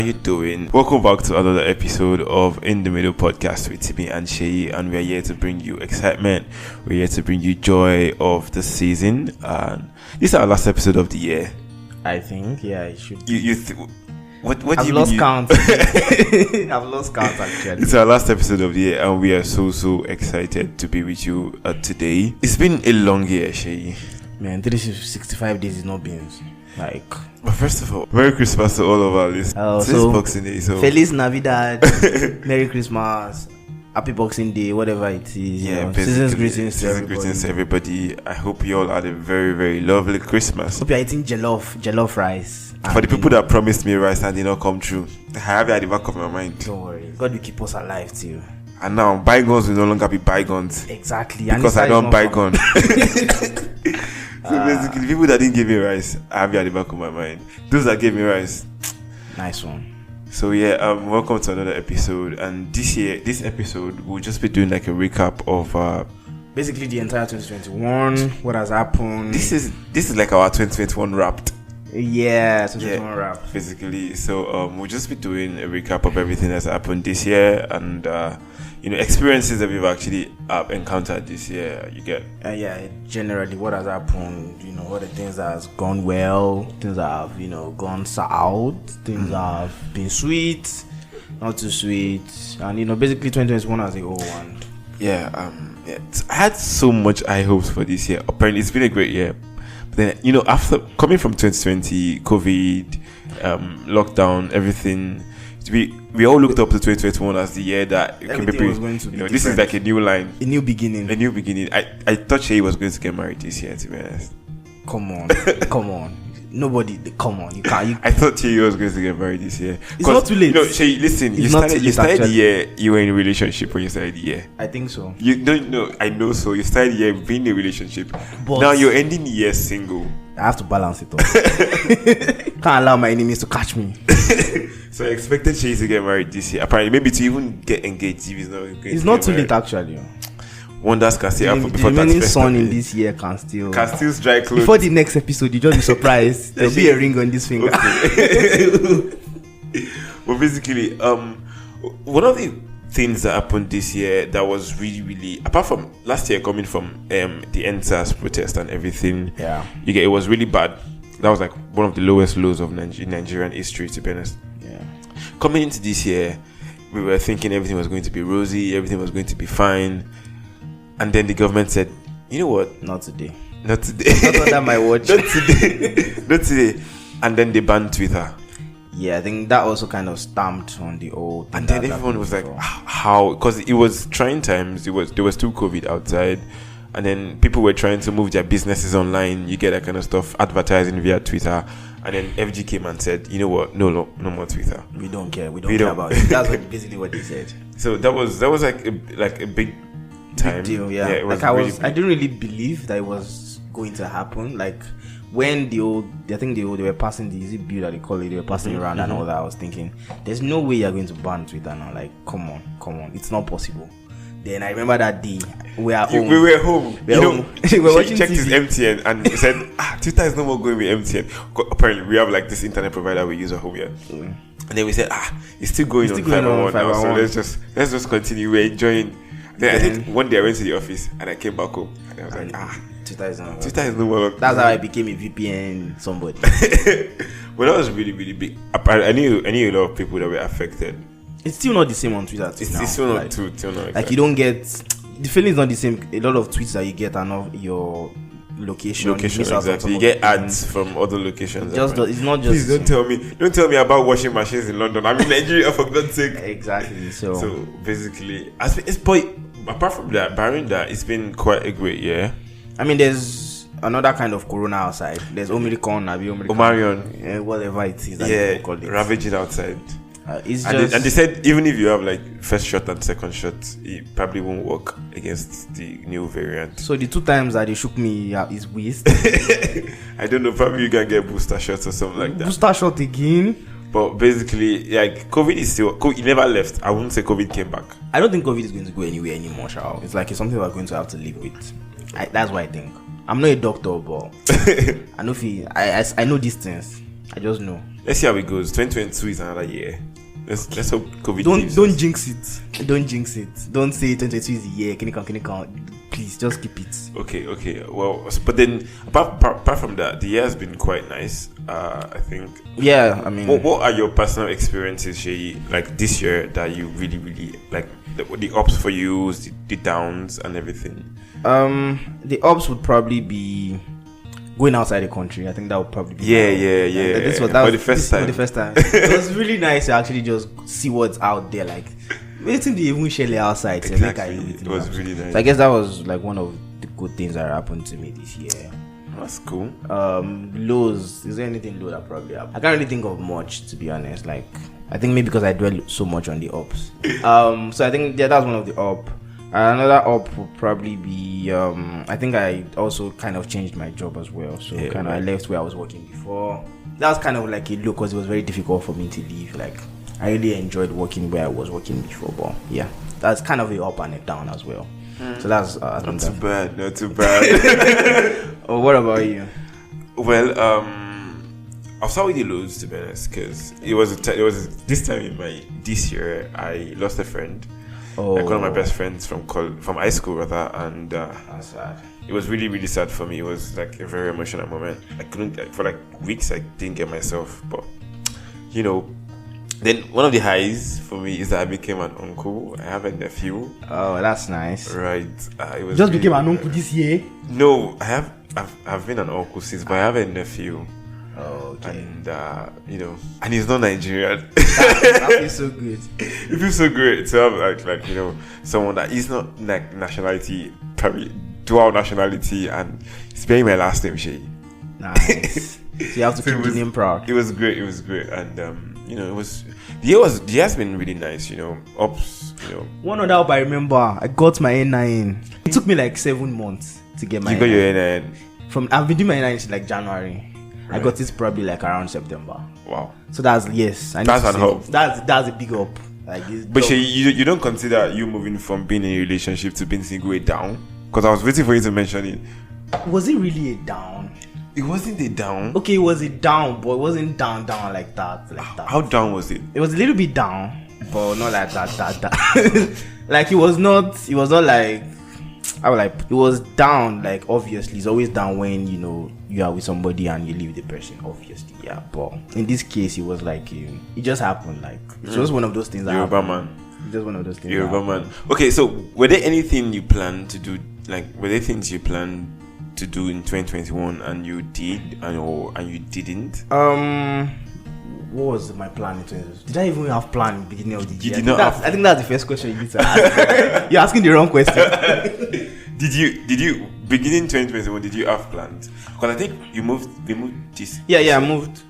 How you doing? Welcome back to another episode of In the Middle podcast with Timi and Seyi, and we are here to bring you excitement. We're here to bring you joy of the season, and this is our last episode of the year. I think, yeah, it should. What do I've you lost mean? count. I've lost count actually. It's our last episode of the year, and we are so excited to be with you today. It's been a long year, Seyi. Man, 365 days is not beans. But first of all, Merry Christmas to all of our listeners. So it's Boxing Day, so Feliz Navidad, Merry Christmas, Happy Boxing Day, whatever it is. yeah, season's greetings to greetings to everybody. I hope you all had a very lovely Christmas. Hope you're eating jollof rice. For the people that promised me rice and did not come true, I have it at the back of my mind. Don't worry, God will keep us alive too. And now bygones will no longer be bygones. Exactly. Because I don't bygone. So basically, people that didn't give me rice, I have it at the back of my mind. Those that gave me rice, nice one. So yeah, welcome to another episode. And this episode, we'll just be doing like a recap of basically the entire 2021. What has happened? This is like our 2021 wrapped. Yeah, 2021 wrap. Basically, so we'll just be doing a recap of everything that's happened this year and experiences that we've actually encountered this year. You get generally what has happened, what the things that has gone well, things that have gone south, things that have been sweet, not too sweet, and basically 2021 as a whole one. I had so much high hopes for this year. Apparently it's been a great year, but then after coming from 2020 COVID, lockdown, everything, we all looked up to 2021 as the year that everything was going to be this is like a new line, a new beginning. I thought Seyi was going to get married this year, to be honest. Come on. Nobody, come on. You can't. I thought Seyi was going to get married this year. It's not too late. Seyi, listen. You started the year. You were in a relationship when you started the year. I think so. You don't know. I know. So you started the year being in a relationship. But now you're ending the year single. I have to balance it up. Can't allow my enemies to catch me. So I expected Seyi to get married this year. Apparently, maybe to even get engaged if he's not going It's not too late, actually. Wonders can still happen before the remaining sun in this year can still dry clothes. Before the next episode, you just be surprised. There'll be a ring on this finger. Okay. But basically, one of the things that happened this year that was really, apart from last year coming from the NSAS protest and everything, it was really bad. That was like one of the lowest lows of Nigerian history, to be honest. Yeah. Coming into this year, we were thinking everything was going to be rosy, everything was going to be fine. And then the government said, you know what? Not today. Not today. Not under my watch. Not today. And then they banned Twitter. Yeah, I think that also kind of stamped on the old thing. And then everyone was like, how? Because it was trying times. There was still COVID outside. And then people were trying to move their businesses online. You get that kind of stuff, advertising via Twitter. And then FG came and said, you know what? No more Twitter. We don't care. We don't care about it. That's basically what they said. So that was like a big time. Big deal, yeah. It was I didn't really believe that it was going to happen. Like when they were passing the bill that they call it, they were passing around and all that. I was thinking, there's no way you're going to ban Twitter now. Like, come on, it's not possible. Then I remember that day we were home. We were home. We were watching checked TV. his MTN and he said, Twitter is no more going with MTN. Apparently, we have like this internet provider we use at home here. And then we said, it's still going on Fiber One now. So let's just continue. We're enjoying. Then I think one day I went to the office and I came back home and I was like, Twitter is no more. That's how I became a VPN somebody. Well, that was really big. I knew a lot of people that were affected. It's still not the same on Twitter. It's still not too. Like you don't get the feeling is not the same. A lot of tweets that you get are not your location exactly. You get ads from other locations. It's not just. Please don't tell me about washing machines in London. I'm in Nigeria, for God's sake. Exactly. So basically, apart from that, barring that, it's been quite a great year. I mean, there's another kind of corona outside. There's Omicron, whatever it is. That call it. Ravaging outside. And they said even if you have like first shot and second shot, it probably won't work against the new variant. So the 2 times that they shook me is waste. I don't know, probably you can get booster shots or something like that. Booster shot again. But basically, like COVID is still, it never left. I wouldn't say COVID came back. I don't think COVID is going to go anywhere anymore, Shao. It's like it's something we're going to have to live with. That's what I think. I'm not a doctor, but I know these things. I just know. let's see how it goes. 2022 is another year. Let's hope COVID don't jinx it. Don't jinx it. Don't say 2022 is the year. Can you count? Please just keep it. Okay. Well, but then apart from that, the year has been quite nice. I think. Yeah, I mean, what are your personal experiences, Seyi, like this year that you really, really like? The ups for you, the downs, and everything. The ups would probably be going outside the country. I think that would probably be yeah. This was the first time. It was really nice to actually just see what's out there. Like, waiting to even share outside. Exactly. It was really nice. So I guess that was like one of the good things that happened to me this year. That's cool. Lows. Is there anything low that probably happened? I can't really think of much, to be honest. Like, I think maybe because I dwell so much on the ups. So I think that's one of the up. Another up would probably be I think I also kind of changed my job as well. So I left where I was working before. That was kind of like a low because it was very difficult for me to leave. Like, I really enjoyed working where I was working before, but yeah, that's kind of a up and a down as well. So that's not too bad. Oh, what about you? Well, I'll start with the lows, to be honest, because it was this time in this year I lost a friend. Like one of my best friends from high school, rather, and that's sad. It was really, really sad for me. It was like a very emotional moment. I couldn't, for like weeks, I didn't get myself. But then one of the highs for me is that I became an uncle. I have a nephew. Oh, that's nice. Right. It was just became an uncle this year. No, I've been an uncle since, but I have a nephew. Oh, okay. And and he's not Nigerian. That feels so good. It feels so great to have like someone that is not like nationality, probably dual nationality, and he's bearing my last name, Seyi. Nice. So you have to keep the name proud. It was great, and it was the year has been really nice. Ups. One other up I remember, I got my N9. It took me like 7 months to get my. You got your N9. I've been doing my N9 since like January. Right. I got it probably like around September. Wow. So that's yes. That's an up. That's a big up. Like, but you don't consider you moving from being in a relationship to being single a down? Because I was waiting for you to mention it. Was it really a down? It wasn't a down. Okay, it was a down, but it wasn't down like that. How down was it? It was a little bit down, but not like that. Like it was not like it was down. Like obviously, it's always down when you are with somebody and you leave the person. Obviously, yeah. But in this case, it was like it just happened. Like it's just one of those things. Yoruba man. Just one of those things. Yoruba man. Okay, so were there anything you planned to do? Like, were there things you planned to do in 2021 and you did and you didn't? What was my plan in 2021? Did I even have plan in the beginning of the year? You did not have. I think that's the first question you need to ask. You're asking the wrong question. Did you beginning 2021? Did you have plans? Because I think we moved this. Yeah, I moved.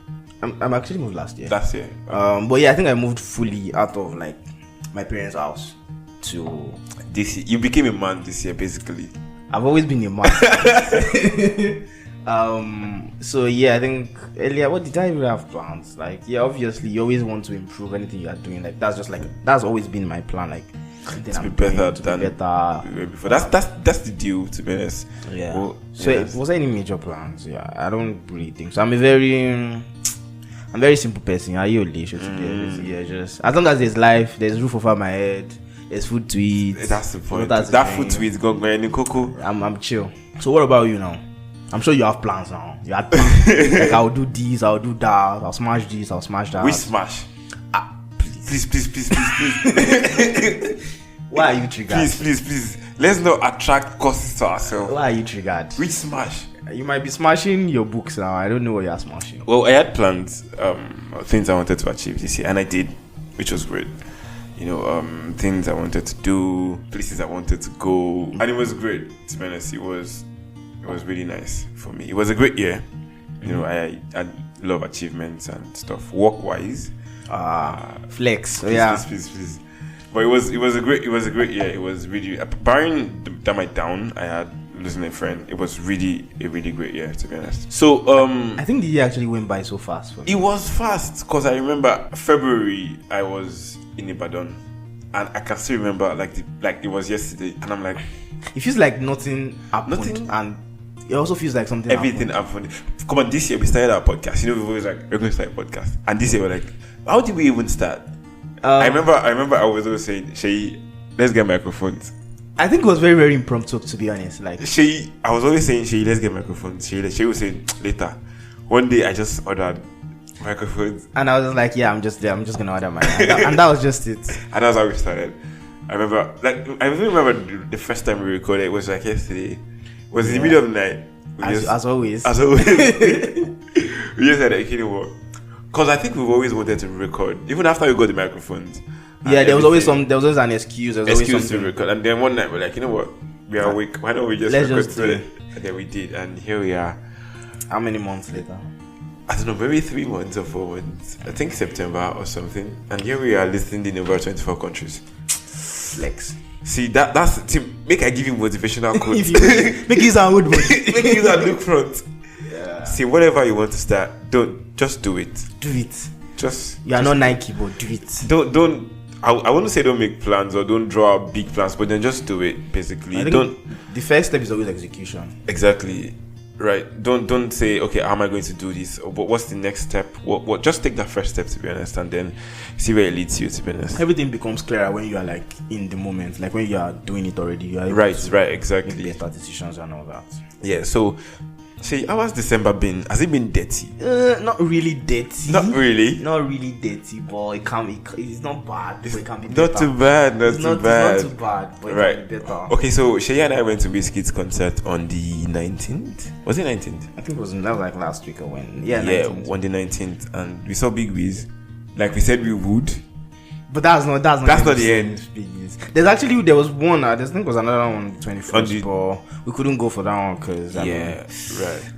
I'm actually moved last year. Last year. But yeah, I think I moved fully out of like my parents' house to this. You became a man this year, basically. I've always been a man. So yeah, I think earlier, what did I even have plans? Like, yeah, obviously you always want to improve anything you are doing. Like that's always been my plan. Like to be better than before. That's the deal, to be honest. Yeah. Well, so was there any major plans? Yeah, I don't really think so. I'm a very simple person. Are you yeah, just as long as there's life, there's roof over my head, there's food to eat. That's the point. That food to eat, go any cocoa. I'm chill. So what about you now? I'm sure you have plans now. You had plans. Like, I'll do this, I'll do that, I'll smash this, I'll smash that. Which smash? Please. Why are you triggered? Please. Let's not attract causes to ourselves. Why are you triggered? Which smash? You might be smashing your books now. I don't know what you're smashing. Well, I had plans, things I wanted to achieve this year, and I did, which was great. Things I wanted to do, places I wanted to go, and it was great. To be honest, it was really nice for me. It was a great year. I had a lot of achievements and stuff work-wise. Flex. Please. But it was a great year. It was really, barring my down I had losing a friend, it was really a really great year, to be honest. So I think the year actually went by so fast for me. It was fast because I remember February I was in Ibadan, and I can still remember like it was yesterday, and I'm like, it feels like nothing happened and it also feels like something. Everything happened. Come on, this year we started our podcast. We've always like we're going to start a podcast, and this year we're like, how did we even start? I remember I was always saying, Shay, let's get microphones. I think it was very, very impromptu, to be honest. Like I was always saying, Shay, let's get microphones. Shay was saying later. One day I just ordered microphones, and I was just like, yeah, I'm just gonna order mine, and that was just it. And that's how we started. I remember the first time we recorded. It was like yesterday. It was in the middle of the night. As always. We just said, like, you know what? Because I think we've always wanted to record, even after we got the microphones. Yeah, there was always an excuse. There was always to record. And then one night we're like, you know what? We are awake. Why don't we just record today? And then we did, and here we are. How many months later? I don't know, maybe 3 months or 4 months. I think September or something. And here we are listening in over 24 countries. Flex. See, that's make I give you motivational quotes. Make use our wood. Make use our look front. Yeah. See, whatever you want to start, just do it. Do it. You are just not Nike, but do it. Don't. I wouldn't say don't make plans or don't draw big plans, but then just do it. Basically, The first step is always execution. Exactly. Right. Don't say, okay, how am I going to do this? But what's the next step? What? Just take that first step, to be honest, and then see where it leads you, to be honest. Everything becomes clearer when you are like in the moment, like when you are doing it already. You are able right, to exactly. make better decisions and all that. Yeah. So, see, how has December been? Has it been dirty? Not really dirty. Not really. Not really dirty, but it can be. It's not bad. But it can be not better. too bad. Not It's too not bad. too bad, but it Right. can be better. Okay, so Shay and I went to Wizkid's concert on the 19th. Was it 19th? I think that was like last week or when. Yeah, 19th. On the 19th, and we saw Big Wiz, like we said we would. But that's not the end. There was one. I think was another one on the 21st, but we couldn't go for that one because right.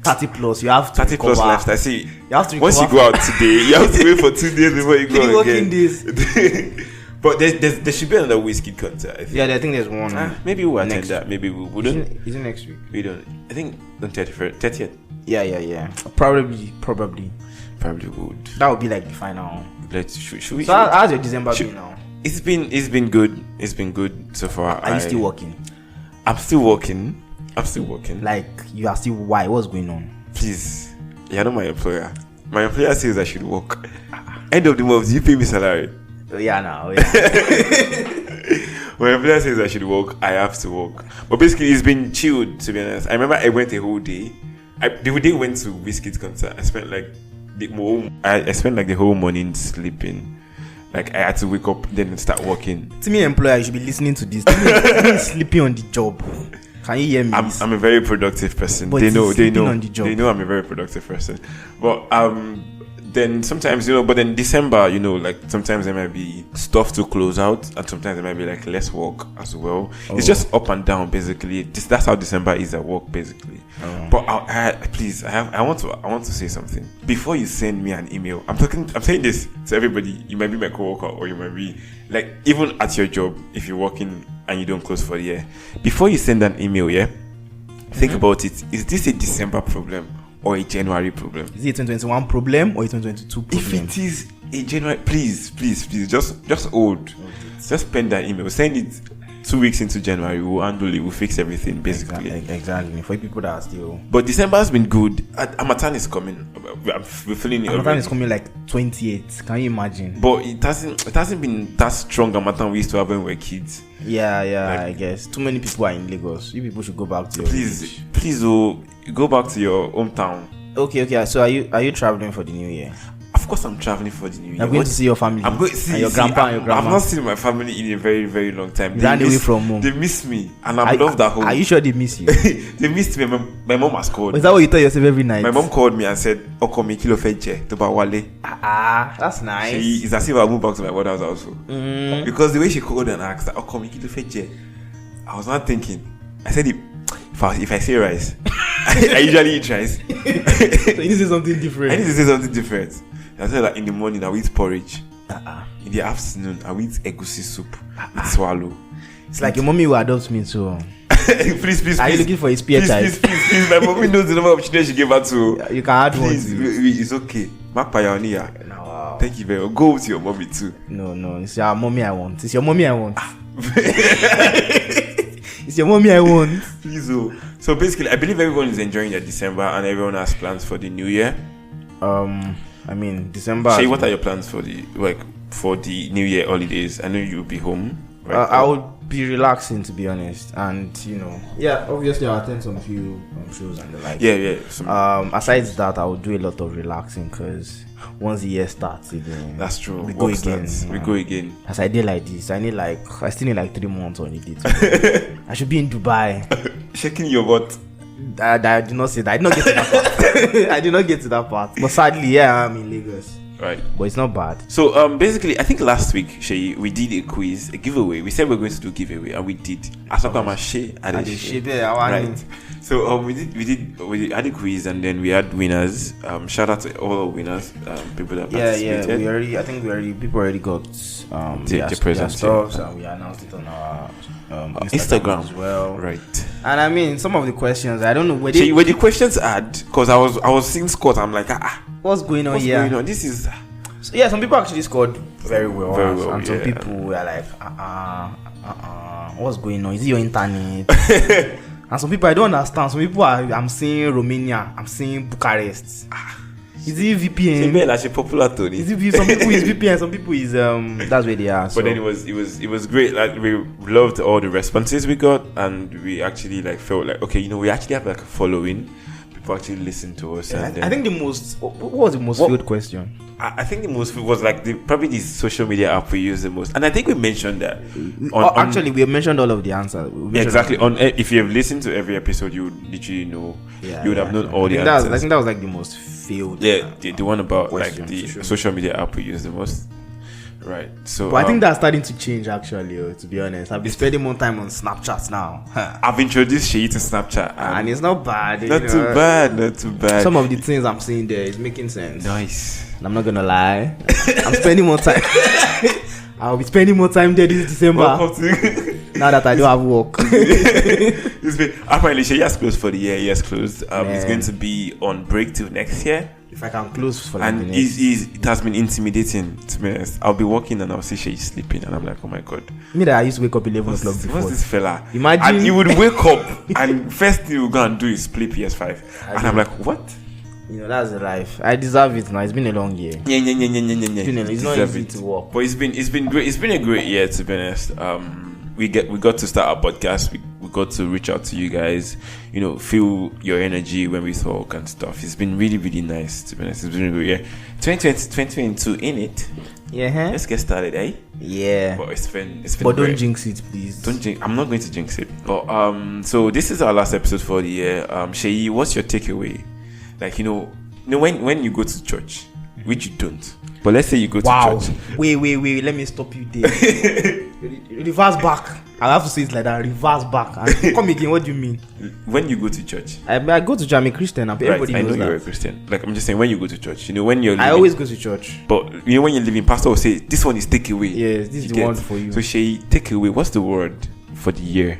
30 plus. You have to 30 plus lifestyle. See, you have to once you go out today, you have to wait for 2 days before you go again. Days. But there should be another Wizkid concert. I think. Yeah, I think there's one. Maybe we'll attend that. Maybe we wouldn't. Is it next week? We don't. I think on 30th. Yeah. Probably would. That would be like the final. Should we? So how's your December been now? It's been good. It's been good so far. Are you still working? I'm still working. Like you are still? Why? What's going on? Please, you're not my employer. My employer says I should work. End of the month, you pay me salary. Yeah, now. My employer says I should work. I have to work. But basically, it's been chilled. To be honest, I remember I went a whole day. The whole day went to Wizkid's concert. I spent like the whole morning sleeping. Like I had to wake up then and start working. To me, employer, you should be listening to this. Timi sleeping on the job. Can you hear me? I'm a very productive person. But They know on the job. They know I'm a very productive person. But then sometimes, but then December, like sometimes there might be stuff to close out, and sometimes there might be like less work as well. It's just up and down basically. That's how December is at work basically. But I want to say something before you send me an email. I'm saying this to everybody. You might be my coworker, or you might be like even at your job if you're working and you don't close for the year. Before you send an email, think about it. Is this a December problem or a January problem? Is it a 2021 problem or a 2022 problem? If it is a January, please, just hold. Just pen that email. Send it 2 weeks into January. We'll handle it. We'll fix everything, basically. Exactly. For people that are still... But December has been good. Harmattan is coming. We're feeling it. Harmattan is coming like 28. Can you imagine? But it hasn't been that strong Harmattan we used to have when we were kids. Yeah, I guess. Too many people are in Lagos. You people should go back to your village. Please, go back to your hometown. Okay. So are you traveling for the new year? Of course, I'm traveling for the new year. I'm going to see your family. I'm going to see your grandpa and your grandma. I've not seen my family in a very, very long time. They ran away from home. They miss me, and I love that home. Are you sure they miss you? They missed me. My mom has called. Is that what you tell yourself every night? My mom called me and said, "Oko mi kilo feje to ba wale." That's nice. It's as if I moved back to my mother's house. Because the way she called and asked, "Oko mi kilo feje," I was not thinking. I said, if I say rice, I usually eat rice. So you need to say something different. I said that in the morning I will eat porridge. In the afternoon I will eat egusi soup with swallow. It's like your mommy will adopt me too. Please. Are you looking for a spare type? Please. My mommy knows the number of children she gave her to. You can add one. It's okay. Mark Pioneer. Wow. Thank you very much. Go with your mommy too. No. It's your mommy I want. It's your mommy I want. Please, So basically, I believe everyone is enjoying their December and everyone has plans for the new year. I mean, December. Shay, what are your plans for the New Year holidays? I know you'll be home. Right? I would be relaxing, to be honest, and obviously I'll attend some few shows and the like. Aside that, I would do a lot of relaxing because once the year starts again, that's true. We go again. We go again. As I did like this, I still need like 3 months on it. I should be in Dubai. Shaking your butt. I did not say that. I did not get to that part. I did not get to that part. But sadly, I'm in Lagos. Right. But it's not bad. So basically, I think last week, Shay, we did a quiz, a giveaway. We said we were going to do giveaway, and we did. Right. So we had a quiz, and then we had winners. Shout out to all the winners, people that participated. People already got their presents, stuff, and we announced it on our Instagram as well. Right. And I mean, some of the questions, I don't know were the questions add, because I was seeing scores. I'm like, what's going on here? Going on? This is. So, some people actually scored very well. And some people were like, what's going on? Is it your internet? And some people I don't understand. Some people I'm seeing Romania, I'm seeing Bucharest. Is it VPN? Popular Tony. Some people is VPN, some people is that's where they are. But then it was great. Like, we loved all the responses we got, and we actually felt like, okay, we actually have like a following. People actually listen to us. Yeah, and I think what was the most filled question? I think the most was probably the social media app we use the most, and I think we mentioned that. We mentioned all of the answers. Exactly. If you have listened to every episode, you would literally know. You would have known all the answers. I think that was like the most filled. Yeah, the one about like the social media app we use the most. Right. So, but I think that's starting to change actually. To be honest, I've been spending more time on Snapchat now. I've introduced Shay to Snapchat, and it's not bad. Not too bad. Some of the things I'm seeing there is making sense. Nice. And I'm not gonna lie. I'm spending more time. I'll be spending more time there this December. Now that I don't have work. Apparently, Shay has closed for the year. He has closed. He's going to be on break till next year. If I can close for and it has been intimidating, to be honest. I'll be walking and I'll see Shay sleeping, and I'm like, oh my god. Me that I used to wake up 11 o'clock before. What's this fella? Imagine. And he would wake up and first thing he would go and do is play PS5. And I'm like, what? That's the life. I deserve it now. It's been a long year. Yeah. It's not easy to work. But it's been great. It's been a great year, to be honest. We got to start our podcast. We got to reach out to you guys, feel your energy when we talk and stuff. It's been really, really nice, to be honest. It's been a great year. 2022 in it. Yeah. Let's get started, eh? Yeah. But it's been But great. Don't jinx it, please. Don't jinx. I'm not going to jinx it. But so this is our last episode for the year. Shay, what's your takeaway? Like, when you go to church, which you don't. But let's say you go to church. Wait. Let me stop you there. Reverse back. I have to say it like that. Reverse back. And come again. What do you mean? When you go to church, I go to church. I'm a Christian. Everybody knows that. I know you're a Christian. Like, I'm just saying, when you go to church, when you're. I always go to church. But when you're leaving, pastor will say, "This one is takeaway." Yes, this is the one for you. So, Shay, takeaway. What's the word for the year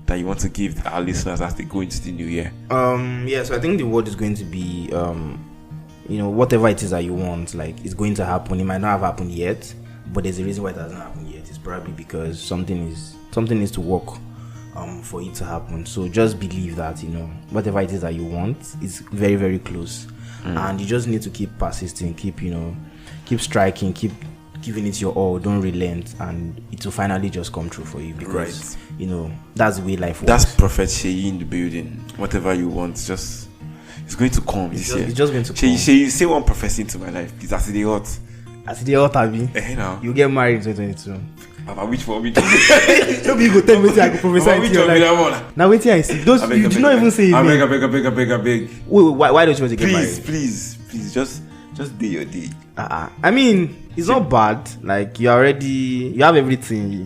that you want to give our listeners as they go into the new year? So I think the word is going to be whatever it is that you want, like, it's going to happen. It might not have happened yet, but there's a reason why it hasn't happened yet. It's probably because something needs to work for it to happen. So just believe that whatever it is that you want is very, very close, and you just need to keep persisting, keep striking, keep giving it your all. Don't relent, and it will finally just come true for you, because that's the way life works. That's Prophet Shay in the building. Whatever you want, it's going to come this year. It's just going to come. She say one prophecy into my life. It's as the hot. As the hot, Abi. You get married in 2022. Which one? Nobody go tell me I go prophesy into your life. Now wait till I see. Those you did not even say it. I beg. Wait, why don't you want to get married? Please, just do your day. I mean, it's not bad. Like, you have everything. You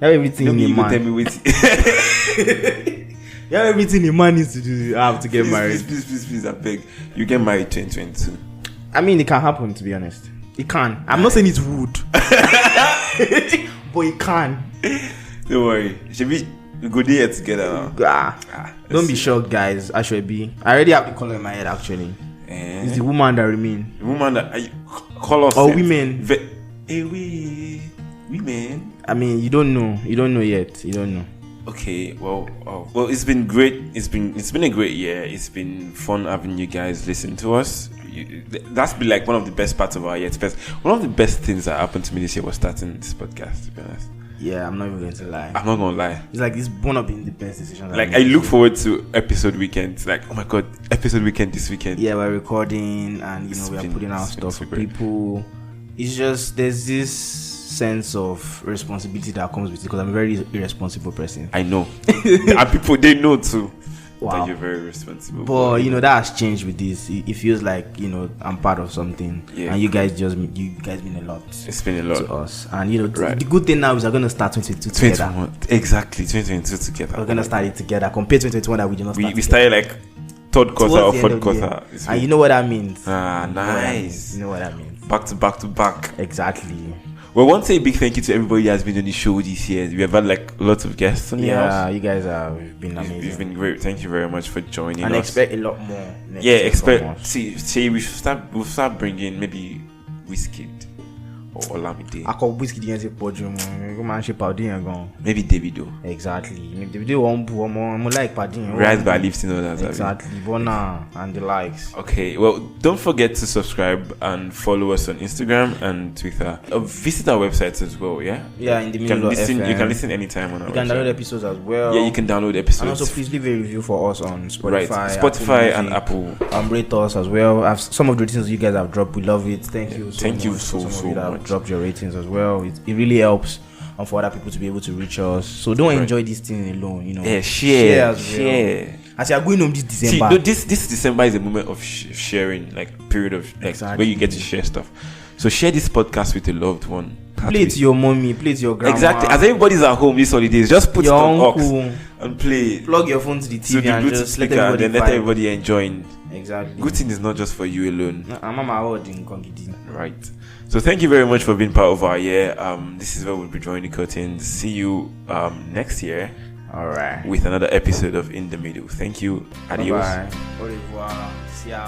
have everything in your man. Tell me wait. You have everything a man needs to do. I have to get married. Please, I beg. You get married 2022. I mean, it can happen, to be honest. It can. I'm not saying it's would. But it can. Don't worry. Should we go there together now? Don't be shocked, guys. I already have the color in my head, actually. It's the woman that remain. The woman that color. Or women. Women. I mean, you don't know. You don't know yet. You don't know. Okay, well, it's been great. It's been a great year. It's been fun having you guys listen to us. That's been like one of the best parts of our year. One of the best things that happened to me this year was starting this podcast. To be honest, Yeah, I'm not even going to lie. I'm not gonna lie. It's like it's one of the best decisions. Like I look forward to episode weekends. Like, oh my god, episode weekend this weekend. Yeah, we're recording and we are putting out stuff for people. It's just there's this sense of responsibility that comes with it because I'm a very irresponsible person. I know, and people they know too. Wow. That you're very responsible. But that has changed with this. It feels like I'm part of something, and you guys mean a lot. It's been a lot to us, and the good thing now is we're gonna start 2022 together. Exactly, 2022 together. We're gonna start it together. Compared to 2021 that we did not start. We started like third quarter or fourth quarter, and you know what that means. Nice. You know what that means. Back to back to back. Exactly. Well, I want to say a big thank you to everybody who has been on the show this year. We have had like lots of guests on the house. Yeah, you guys have been amazing. You've been great. Thank you very much for joining and us. Expect a lot more. Expect. See, we'll start bringing maybe Whiskey or Olamide. I call Whiskey the podium. Maybe Davido. Exactly. Maybe Davido won't like podium. Rise by lifting others. Exactly. Bona and the likes. Okay. Well, don't forget to subscribe and follow us on Instagram and Twitter. Visit our website as well. Yeah. Yeah, in the middle of FM. You can listen anytime on our website. You can download episodes as well. Yeah, you can download episodes. And also, please leave a review for us on Spotify. Right. Spotify and Apple. Rate us as well. Some of the ratings you guys have dropped, we love it. Thank you so much. Dropped your ratings as well. It really helps for other people to be able to reach us. So don't enjoy this thing alone. Yeah, share as well. As you are going home this December. See, this December is a moment of sharing, like period of like where you get to share stuff. So share this podcast with a loved one. Play it to your mommy, play it to your grandma. Exactly. As everybody's at home these holidays, just put it on aux and play. Plug your phone to the TV and just let everybody enjoy. Exactly. Good thing is not just for you alone. Right. So thank you very much for being part of our year. This is where we'll be drawing the curtains. See you next year. All right. With another episode of In the Middle. Thank you. Adios. Bye-bye. Au revoir.